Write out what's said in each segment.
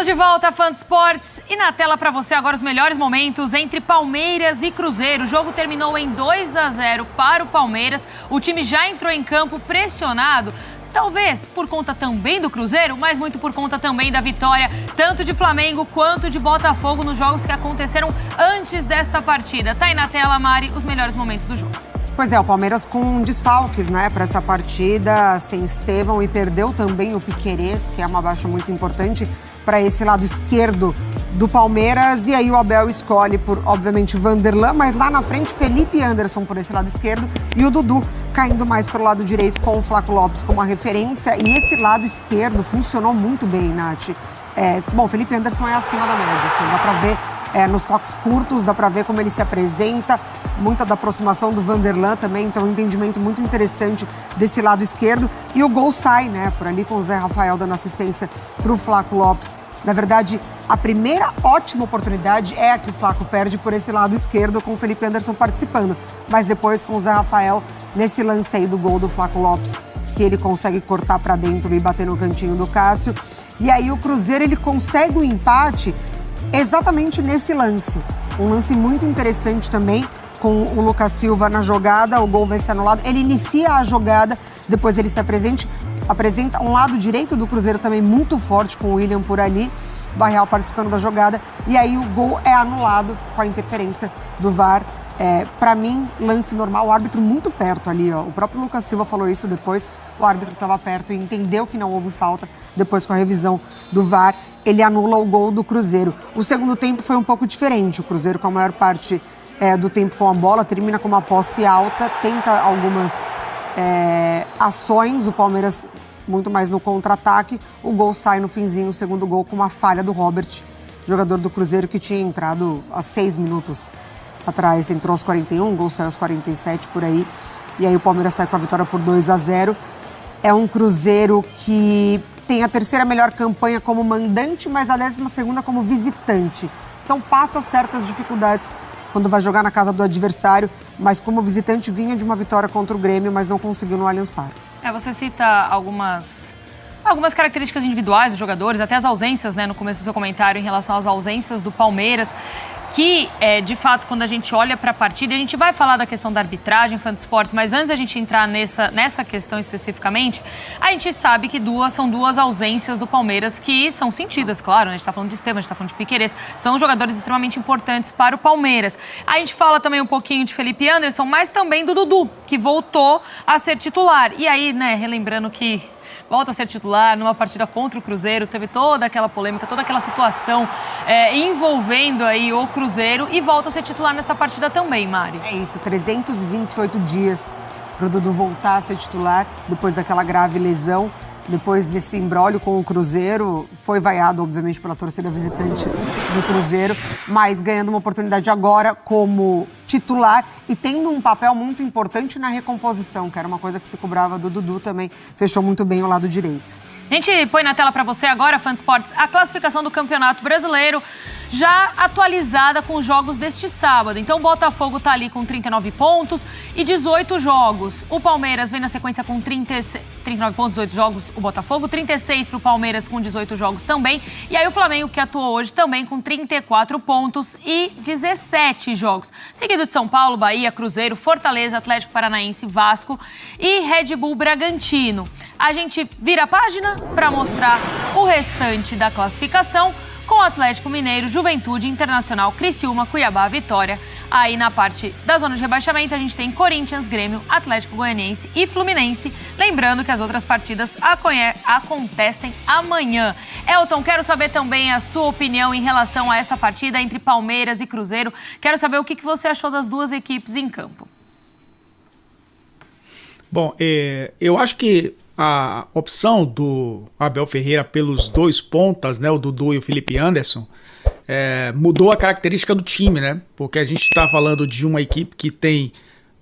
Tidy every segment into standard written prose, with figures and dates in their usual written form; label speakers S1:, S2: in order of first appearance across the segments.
S1: Estamos de volta, fã de esportes, e na tela para você agora os melhores momentos entre Palmeiras e Cruzeiro. O jogo terminou em 2-0 para o Palmeiras. O time já entrou em campo pressionado, talvez por conta também do Cruzeiro, mas muito por conta também da vitória, tanto de Flamengo quanto de Botafogo nos jogos que aconteceram antes desta partida. Tá aí na tela, Mari, os melhores momentos do jogo.
S2: Pois é, o Palmeiras com desfalques, né, para essa partida, sem Estevão, e perdeu também o Piquerez, que é uma baixa muito importante para esse lado esquerdo do Palmeiras. E aí o Abel escolhe por, obviamente, Vanderlan, mas lá na frente Felipe Anderson por esse lado esquerdo e o Dudu caindo mais pelo lado direito com o Flaco Lopes como a referência. E esse lado esquerdo funcionou muito bem, Nath. Bom, Felipe Anderson é acima da média, assim, dá para ver nos toques curtos, dá para ver como ele se apresenta, muita da aproximação do Vanderlan também, então um entendimento muito interessante desse lado esquerdo. E o gol sai, né, por ali com o Zé Rafael dando assistência para o Flaco Lopes. Na verdade, a primeira ótima oportunidade é a que o Flaco perde por esse lado esquerdo, com o Felipe Anderson participando, mas depois com o Zé Rafael nesse lance aí do gol do Flaco Lopes, que ele consegue cortar para dentro e bater no cantinho do Cássio. E aí o Cruzeiro, ele consegue o empate exatamente nesse lance. Um lance muito interessante também, com o Lucas Silva na jogada, o gol vai ser anulado. Ele inicia a jogada, depois ele se apresenta um lado direito do Cruzeiro também muito forte, com o William por ali, Barreal participando da jogada, e aí o gol é anulado com a interferência do VAR. Para mim, lance normal, o árbitro muito perto ali, ó. O próprio Lucas Silva falou isso depois, o árbitro estava perto e entendeu que não houve falta. Depois, com a revisão do VAR, ele anula o gol do Cruzeiro. O segundo tempo foi um pouco diferente, o Cruzeiro com a maior parte do tempo com a bola, termina com uma posse alta, tenta algumas ações, o Palmeiras muito mais no contra-ataque. O gol sai no finzinho, o segundo gol, com uma falha do Robert, jogador do Cruzeiro que tinha entrado há 6 minutos atrás, entrou aos 41, o gol saiu aos 47 por aí, e aí o Palmeiras sai com a vitória por 2-0. É um Cruzeiro que tem a terceira melhor campanha como mandante, mas a 12ª como visitante. Então passa certas dificuldades quando vai jogar na casa do adversário, mas como visitante vinha de uma vitória contra o Grêmio, mas não conseguiu no Allianz Parque.
S1: Você cita algumas características individuais dos jogadores, até as ausências, né, no começo do seu comentário em relação às ausências do Palmeiras, que, de fato, quando a gente olha para a partida, a gente vai falar da questão da arbitragem, fã de esportes, mas antes da gente entrar nessa questão especificamente, a gente sabe que são duas ausências do Palmeiras que são sentidas, claro, né? A gente está falando de Estevão, a gente está falando de Piquerez, são jogadores extremamente importantes para o Palmeiras. A gente fala também um pouquinho de Felipe Anderson, mas também do Dudu, que voltou a ser titular. E aí, né, relembrando que volta a ser titular numa partida contra o Cruzeiro, teve toda aquela polêmica, toda aquela situação envolvendo aí o Cruzeiro, e volta a ser titular nessa partida também, Mari.
S2: É isso, 328 dias para o Dudu voltar a ser titular depois daquela grave lesão, depois desse imbróglio com o Cruzeiro. Foi vaiado, obviamente, pela torcida visitante do Cruzeiro, mas ganhando uma oportunidade agora como titular e tendo um papel muito importante na recomposição, que era uma coisa que se cobrava do Dudu também. Fechou muito bem o lado direito.
S1: A gente põe na tela para você agora, fã de esportes, a classificação do Campeonato Brasileiro, já atualizada com os jogos deste sábado. Então, o Botafogo está ali com 39 pontos e 18 jogos. O Palmeiras vem na sequência com 39 pontos, 18 jogos, o Botafogo, 36 para o Palmeiras com 18 jogos também. E aí o Flamengo, que atuou hoje também com 34 pontos e 17 jogos. Seguido de São Paulo, Bahia, Cruzeiro, Fortaleza, Atlético Paranaense, Vasco e Red Bull Bragantino. A gente vira a página para mostrar o restante da classificação, com Atlético Mineiro, Juventude, Internacional, Criciúma, Cuiabá, Vitória. Aí na parte da zona de rebaixamento a gente tem Corinthians, Grêmio, Atlético Goianiense e Fluminense. Lembrando que as outras partidas acontecem amanhã. Elton, quero saber também a sua opinião em relação a essa partida entre Palmeiras e Cruzeiro. Quero saber o que você achou das duas equipes em campo.
S3: Bom, eu acho que a opção do Abel Ferreira pelos dois pontas, né, o Dudu e o Felipe Anderson, mudou a característica do time, né? Porque a gente está falando de uma equipe que tem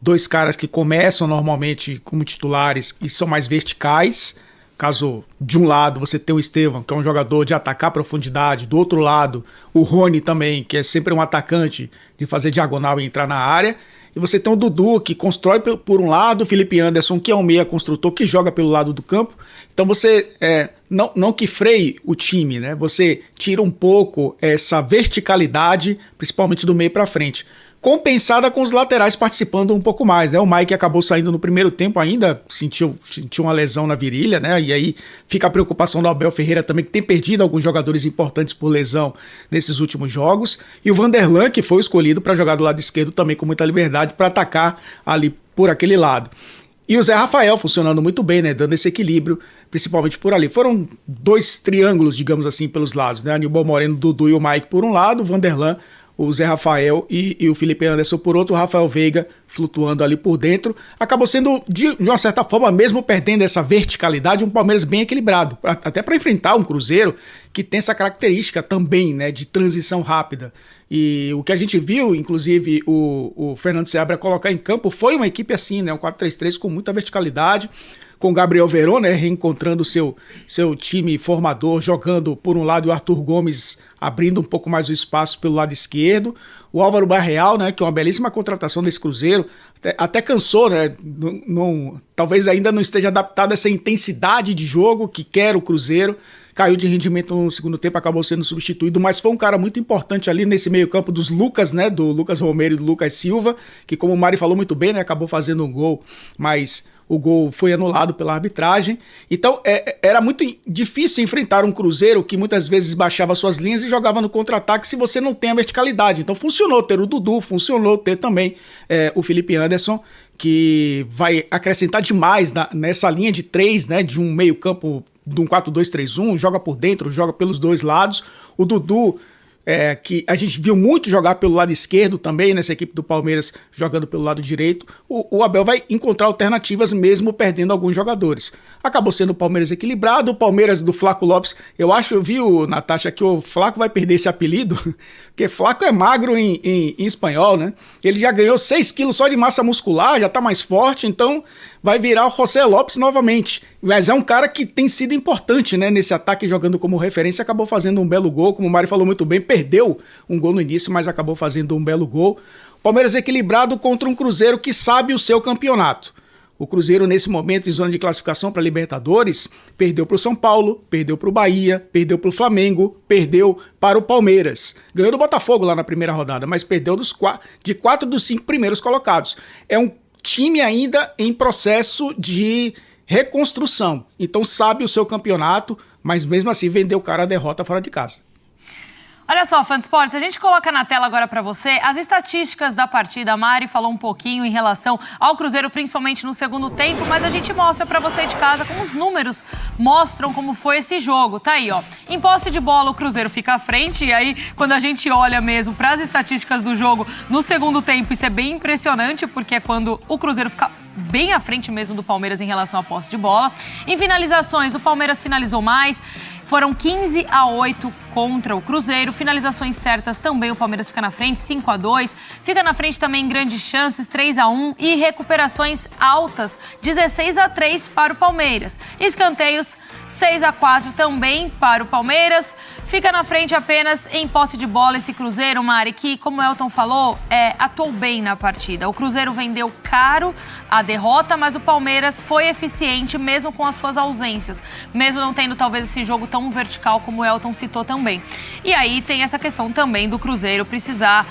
S3: dois caras que começam normalmente como titulares e são mais verticais. Caso de um lado você tem o Estevão, que é um jogador de atacar a profundidade, do outro lado o Rony também, que é sempre um atacante de fazer diagonal e entrar na área. e você tem o Dudu, que constrói por um lado, o Felipe Anderson, que é um meia construtor, que joga pelo lado do campo. Então você, não que freie o time, né? Você tira um pouco essa verticalidade, principalmente do meio para frente, compensada com os laterais participando um pouco mais, né? O Mike acabou saindo no primeiro tempo ainda, sentiu uma lesão na virilha, né? E aí fica a preocupação do Abel Ferreira também, que tem perdido alguns jogadores importantes por lesão nesses últimos jogos. E o Vanderlan, que foi escolhido para jogar do lado esquerdo também com muita liberdade para atacar ali por aquele lado. E o Zé Rafael funcionando muito bem, né? Dando esse equilíbrio, principalmente por ali. Foram 2 triângulos, digamos assim, pelos lados, né? Aníbal Moreno, Dudu e o Mike por um lado, o Vanderlan, o Zé Rafael e o Felipe Anderson por outro, o Rafael Veiga flutuando ali por dentro. Acabou sendo, de uma certa forma, mesmo perdendo essa verticalidade, um Palmeiras bem equilibrado, até para enfrentar um Cruzeiro que tem essa característica também, né, de transição rápida. E o que a gente viu, inclusive, o Fernando Seabra colocar em campo foi uma equipe assim, né, um 4-3-3 com muita verticalidade, com o Gabriel Veron, né, reencontrando seu time formador, jogando por um lado, e o Arthur Gomes abrindo um pouco mais o espaço pelo lado esquerdo. O Álvaro Barreal, né, que é uma belíssima contratação desse Cruzeiro, até cansou, né, talvez ainda não esteja adaptado a essa intensidade de jogo que quer o Cruzeiro. Caiu de rendimento no segundo tempo, acabou sendo substituído, mas foi um cara muito importante ali nesse meio campo dos Lucas, né, do Lucas Romero e do Lucas Silva, que, como o Mari falou muito bem, né, acabou fazendo um gol, mas o gol foi anulado pela arbitragem. Então era muito difícil enfrentar um Cruzeiro que muitas vezes baixava suas linhas e jogava no contra-ataque se você não tem a verticalidade. Então funcionou ter o Dudu, funcionou ter também o Felipe Anderson, que vai acrescentar demais nessa linha de 3, né, de um meio campo de um 4-2-3-1, joga por dentro, joga pelos dois lados. O Dudu, que a gente viu muito jogar pelo lado esquerdo também, nessa equipe do Palmeiras jogando pelo lado direito. O Abel vai encontrar alternativas mesmo perdendo alguns jogadores. Acabou sendo o Palmeiras equilibrado, o Palmeiras do Flaco Lopes. Eu vi, Natasha, que o Flaco vai perder esse apelido, porque Flaco é magro em espanhol, né? Ele já ganhou 6 quilos só de massa muscular, já tá mais forte, então vai virar o José Lopes novamente. Mas é um cara que tem sido importante, né, nesse ataque, jogando como referência, acabou fazendo um belo gol, como o Mari falou muito bem, perdeu um gol no início, mas acabou fazendo um belo gol. Palmeiras equilibrado contra um Cruzeiro que sabe o seu campeonato. O Cruzeiro, nesse momento, em zona de classificação para Libertadores, perdeu para o São Paulo, perdeu para o Bahia, perdeu para o Flamengo, perdeu para o Palmeiras. Ganhou do Botafogo lá na primeira rodada, mas perdeu de 4 dos 5 primeiros colocados. É um time ainda em processo de reconstrução. Então sabe o seu campeonato, mas mesmo assim vendeu o cara a derrota fora de casa.
S1: Olha só, Fã de Esportes, a gente coloca na tela agora para você as estatísticas da partida. A Mari falou um pouquinho em relação ao Cruzeiro, principalmente no segundo tempo, mas a gente mostra para você de casa como os números mostram como foi esse jogo. Tá aí, ó. Em posse de bola, o Cruzeiro fica à frente, e aí, quando a gente olha mesmo para as estatísticas do jogo no segundo tempo, isso é bem impressionante, porque é quando o Cruzeiro fica bem à frente mesmo do Palmeiras em relação à posse de bola. Em finalizações, o Palmeiras finalizou mais, foram 15-8 contra o Cruzeiro. Finalizações certas também, o Palmeiras fica na frente, 5-2. Fica na frente também em grandes chances, 3-1. E recuperações altas, 16-3 para o Palmeiras. Escanteios, 6-4 também para o Palmeiras. Fica na frente apenas em posse de bola esse Cruzeiro, Mari, que, como o Elton falou, atuou bem na partida. O Cruzeiro vendeu caro a derrota, mas o Palmeiras foi eficiente mesmo com as suas ausências. Mesmo não tendo talvez esse jogo tão vertical como o Elton citou também. E aí tem essa questão também do Cruzeiro precisar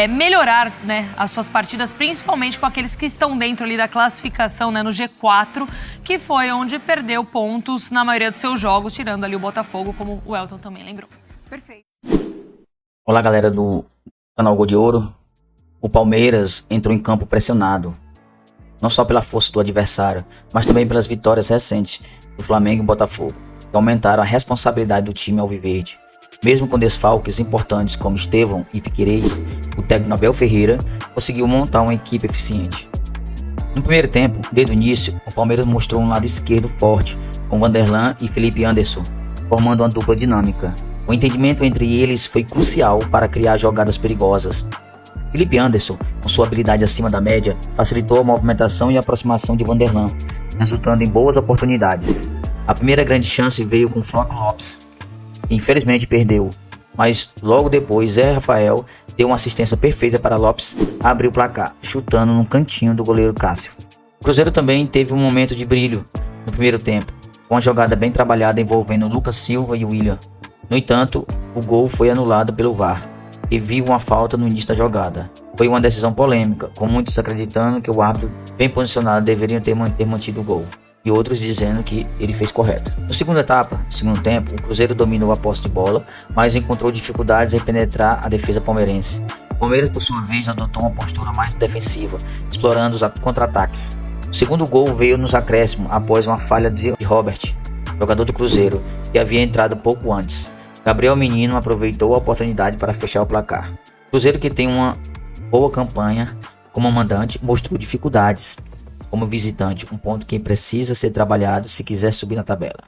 S1: melhorar, né, as suas partidas, principalmente com aqueles que estão dentro ali da classificação, né, no G4, que foi onde perdeu pontos na maioria dos seus jogos, tirando ali o Botafogo, como o Elton também lembrou.
S2: Perfeito.
S4: Olá, galera do canal Gol de Ouro. O Palmeiras entrou em campo pressionado, não só pela força do adversário, mas também pelas vitórias recentes do Flamengo e Botafogo, que aumentaram a responsabilidade do time alviverde. Mesmo com desfalques importantes como Estevão e Piquerez, o técnico Abel Ferreira conseguiu montar uma equipe eficiente. No primeiro tempo, desde o início, o Palmeiras mostrou um lado esquerdo forte, com Vanderlan e Felipe Anderson, formando uma dupla dinâmica. O entendimento entre eles foi crucial para criar jogadas perigosas. Felipe Anderson, com sua habilidade acima da média, facilitou a movimentação e a aproximação de Vanderlan, resultando em boas oportunidades. A primeira grande chance veio com Flaco Lopes, que infelizmente perdeu, mas logo depois Zé Rafael deu uma assistência perfeita para Lopes abrir o placar, chutando no cantinho do goleiro Cássio. O Cruzeiro também teve um momento de brilho no primeiro tempo, com uma jogada bem trabalhada envolvendo Lucas Silva e William. No entanto, o gol foi anulado pelo VAR e viu uma falta no início da jogada. Foi uma decisão polêmica, com muitos acreditando que o árbitro bem posicionado deveria ter mantido o gol, e outros dizendo que ele fez correto. Na segunda etapa, no segundo tempo, o Cruzeiro dominou a posse de bola, mas encontrou dificuldades em penetrar a defesa palmeirense. O Palmeiras, por sua vez, adotou uma postura mais defensiva, explorando os contra-ataques. O segundo gol veio nos acréscimos após uma falha de Robert, jogador do Cruzeiro, que havia entrado pouco antes. Gabriel Menino aproveitou a oportunidade para fechar o placar. O Cruzeiro, que tem uma boa campanha como mandante, mostrou dificuldades como visitante, um ponto que precisa ser trabalhado se quiser subir na tabela.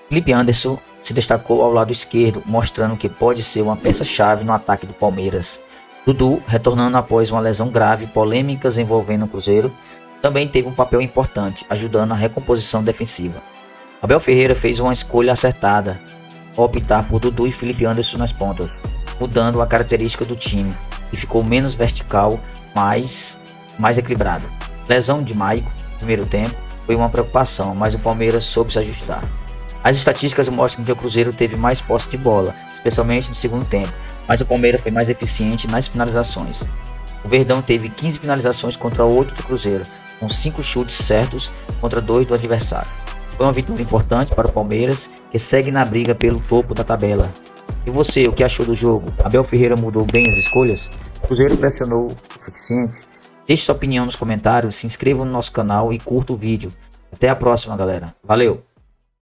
S4: Felipe Anderson se destacou ao lado esquerdo, mostrando que pode ser uma peça-chave no ataque do Palmeiras. Dudu, retornando após uma lesão grave e polêmicas envolvendo o Cruzeiro, também teve um papel importante, ajudando na recomposição defensiva. Abel Ferreira fez uma escolha acertada ao optar por Dudu e Felipe Anderson nas pontas, mudando a característica do time, que ficou menos vertical, mais equilibrado. Lesão de Maico no primeiro tempo foi uma preocupação, mas o Palmeiras soube se ajustar. As estatísticas mostram que o Cruzeiro teve mais posse de bola, especialmente no segundo tempo, mas o Palmeiras foi mais eficiente nas finalizações. O Verdão teve 15 finalizações contra 8 do Cruzeiro, com 5 chutes certos contra 2 do adversário. Foi uma vitória importante para o Palmeiras, que segue na briga pelo topo da tabela. E você, o que achou do jogo? Abel Ferreira mudou bem as escolhas? O Cruzeiro pressionou o suficiente? Deixe sua opinião nos comentários, se inscreva no nosso canal e curta o vídeo. Até a próxima, galera. Valeu!